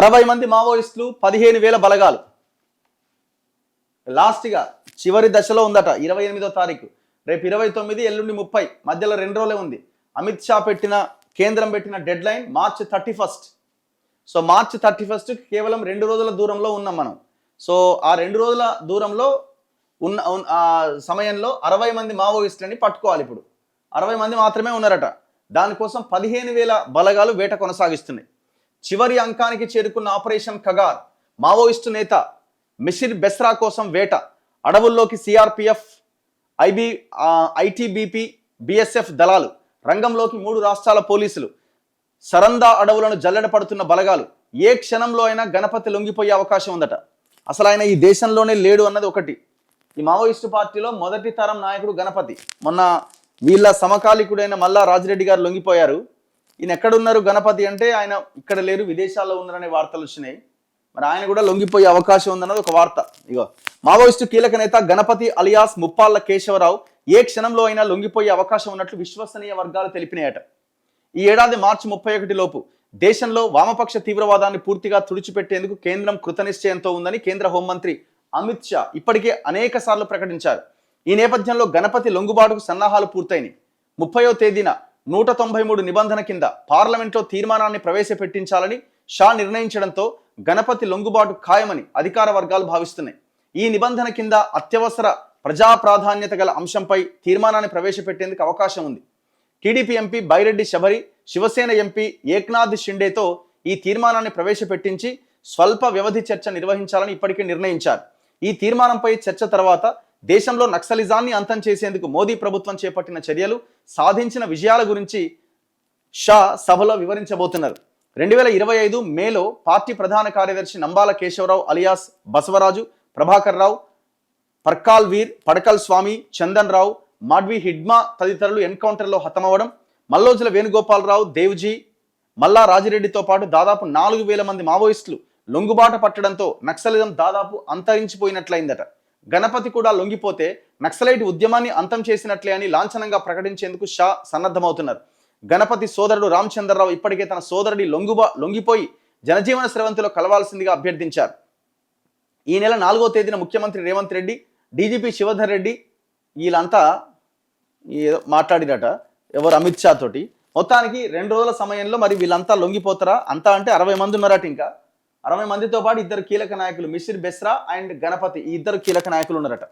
60 మంది మావోయిస్టులు, 15,000 బలగాలు. లాస్ట్గా చివరి దశలో ఉందట 28వ తారీఖు. రేపు 29, ఎల్లుండి 30, మధ్యలో 2 రోజులే ఉంది. అమిత్ షా కేంద్రం పెట్టిన dead line March 31. So March 31 కేవలం 2 రోజుల దూరంలో ఉన్నాం మనం. సో ఆ 2 రోజుల దూరంలో ఉన్న సమయంలో 60 మంది మావోయిస్టులని పట్టుకోవాలి. ఇప్పుడు 60 మంది మాత్రమే ఉన్నారట. దానికోసం 15,000 బలగాలు వేట కొనసాగిస్తున్నాయి. చివరి అంకానికి చేరుకున్న ఆపరేషన్ కగార్. మావోయిస్టు నేత మిసిర్ బెస్రా కోసం వేట. అడవుల్లోకి సిఆర్పిఎఫ్, ఐటీబీపీ, బిఎస్ఎఫ్ దళాలు. రంగంలోకి 3 రాష్ట్రాల పోలీసులు. సరందా అడవులను జల్లెడ పడుతున్న బలగాలు. ఏ క్షణంలో అయినా గణపతి లొంగిపోయే అవకాశం ఉందట. అసలు ఆయన ఈ దేశంలోనే లేడు అన్నది ఒకటి. ఈ మావోయిస్టు పార్టీలో మొదటి తరం నాయకుడు గణపతి. మొన్న వీళ్ళ సమకాలికుడైన మల్లా రాజిరెడ్డి గారు లొంగిపోయారు. ఈయన ఎక్కడున్నారు గణపతి అంటే ఆయన ఇక్కడ లేరు, విదేశాల్లో ఉన్నారనే వార్తలు వచ్చినాయి. మరి ఆయన కూడా లొంగిపోయే అవకాశం ఉందన్నది ఒక వార్త. ఇగో మావోయిస్టు కీలక నేత గణపతి అలియాస్ ముప్పాళ్ల కేశవరావు ఏ క్షణంలో అయినా లొంగిపోయే అవకాశం ఉన్నట్లు విశ్వసనీయ వర్గాలు తెలిపినాయట. ఈ ఏడాది మార్చి 31 లోపు దేశంలో వామపక్ష తీవ్రవాదాన్ని పూర్తిగా తుడిచిపెట్టేందుకు కేంద్రం కృతనిశ్చయంతో ఉందని కేంద్ర హోంమంత్రి అమిత్ షా ఇప్పటికే అనేక సార్లు ప్రకటించారు. ఈ నేపథ్యంలో గణపతి లొంగుబాటుకు సన్నాహాలు పూర్తయినాయి. 30వ తేదీన 193 నిబంధన కింద పార్లమెంట్లో తీర్మానాన్ని ప్రవేశపెట్టించాలని షా నిర్ణయించడంతో గణపతి లొంగుబాటు ఖాయమని అధికార వర్గాలు భావిస్తున్నాయి. ఈ నిబంధన కింద అత్యవసర ప్రజా ప్రాధాన్యత గల అంశంపై తీర్మానాన్ని ప్రవేశపెట్టేందుకు అవకాశం ఉంది. TDP MP Byreddy Sabari, Shiv Sena MP Eknath షిండేతో ఈ తీర్మానాన్ని ప్రవేశపెట్టించి స్వల్ప వ్యవధి చర్చ నిర్వహించాలని ఇప్పటికే నిర్ణయించారు. ఈ తీర్మానంపై చర్చ తర్వాత దేశంలో నక్సలిజాన్ని అంతం చేసేందుకు మోదీ ప్రభుత్వం చేపట్టిన చర్యలు, సాధించిన విజయాల గురించి షా సభలో వివరించబోతున్నారు. 2025 మేలో పార్టీ ప్రధాన కార్యదర్శి నంబాల కేశవరావు అలియాస్ బసవరాజు, ప్రభాకర్ రావు, పర్కాల్ వీర్, పడకల్ స్వామి, చందన్ రావు, మాడ్వి హిడ్మా తదితరులు ఎన్కౌంటర్లో హతమవడం, మల్లోజుల వేణుగోపాలరావు, దేవ్జీ, మల్లా రాజిరెడ్డితో పాటు దాదాపు 4,000 మంది మావోయిస్టులు లొంగుబాట పట్టడంతో నక్సలిజం దాదాపు అంతరించిపోయినట్లయిందట. గణపతి కూడా లొంగిపోతే నక్సలైట్ ఉద్యమాన్ని అంతం చేసినట్లే అని లాంఛనంగా ప్రకటించేందుకు షా సన్నద్ధమవుతున్నారు. గణపతి సోదరుడు రామచంద్రరావు ఇప్పటికే తన సోదరుడి లొంగిపోయి జనజీవన స్రవంతిలో కలవాల్సిందిగా అభ్యర్థించారు. ఈ నెల 4వ తేదీన ముఖ్యమంత్రి రేవంత్ రెడ్డి, డీజీపీ శివధర్ రెడ్డి వీళ్ళంతా ఏదో మాట్లాడినట ఎవరు అమిత్ షా తోటి. మొత్తానికి 2 రోజుల సమయంలో మరి వీళ్ళంతా లొంగిపోతారా? అంతా అంటే 60 మంది ఉన్నారట. ఇంకా 60 మందితో పాటు 2 కీలక నాయకులు మిసిర్ బెస్రా అండ్ గణపతి, ఈ 2 కీలక నాయకులు ఉన్నారట.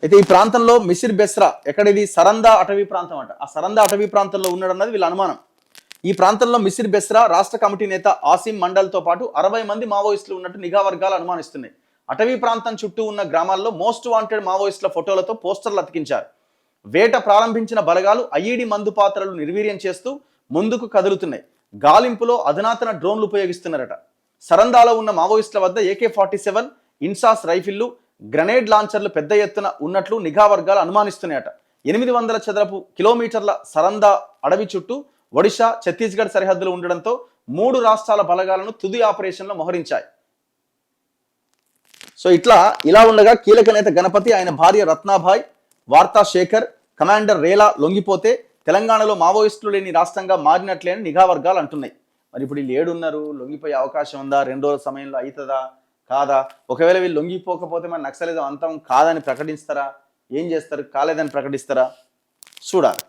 అయితే ఈ ప్రాంతంలో మిసిర్ బెస్రా ఎక్కడిది? సరందా అటవీ ప్రాంతం అంట. ఆ సరందా అటవీ ప్రాంతంలో ఉన్నాడన్నది వీళ్ళ అనుమానం. ఈ ప్రాంతంలో మిసిర్ బెస్రా, రాష్ట్ర కమిటీ నేత ఆసిం మండల్తో పాటు 60 మంది మావోయిస్టులు ఉన్నట్టు నిఘా వర్గాలు అనుమానిస్తున్నాయి. అటవీ ప్రాంతం చుట్టూ ఉన్న గ్రామాల్లో మోస్ట్ వాంటెడ్ మావోయిస్టుల ఫోటోలతో పోస్టర్లు అతికించారు. వేట ప్రారంభించిన బలగాలు ఐఈడి మందు పాత్రలు నిర్వీర్యం చేస్తూ ముందుకు కదులుతున్నాయి. గాలింపులో అధునాతన డ్రోన్లు ఉపయోగిస్తున్నారట. సరందాలో ఉన్న మావోయిస్టుల వద్ద AK-47, ఇన్సాస్ రైఫిళ్లు, గ్రెనేడ్ లాంచర్లు పెద్ద ఎత్తున ఉన్నట్లు నిఘా వర్గాలు అనుమానిస్తున్నాయట. 800 చదరపు కిలోమీటర్ల సరందా అడవి చుట్టూ ఒడిశా, ఛత్తీస్గఢ్ సరిహద్దులు ఉండడంతో 3 రాష్ట్రాల బలగాలను తుది ఆపరేషన్లో మోహరించాయి. సో ఇలా ఉండగా కీలక నేత గణపతి, ఆయన భార్య రత్నాభాయ్, వార్తా శేఖర్, కమాండర్ రేలా లొంగిపోతే తెలంగాణలో మావోయిస్టులు లేని రాష్ట్రంగా మారినట్లే అని నిఘా వర్గాలు అంటున్నాయి. మరి ఇప్పుడు వీళ్ళు ఏడున్నారు? లొంగిపోయే అవకాశం ఉందా? 2 రోజుల సమయంలో అవుతుందా కాదా? ఒకవేళ వీళ్ళు లొంగిపోకపోతే మరి నక్సలిజం అంతం కాదని ప్రకటిస్తారా? ఏం చేస్తారు? కాలేదని ప్రకటిస్తారా? చూడాలి.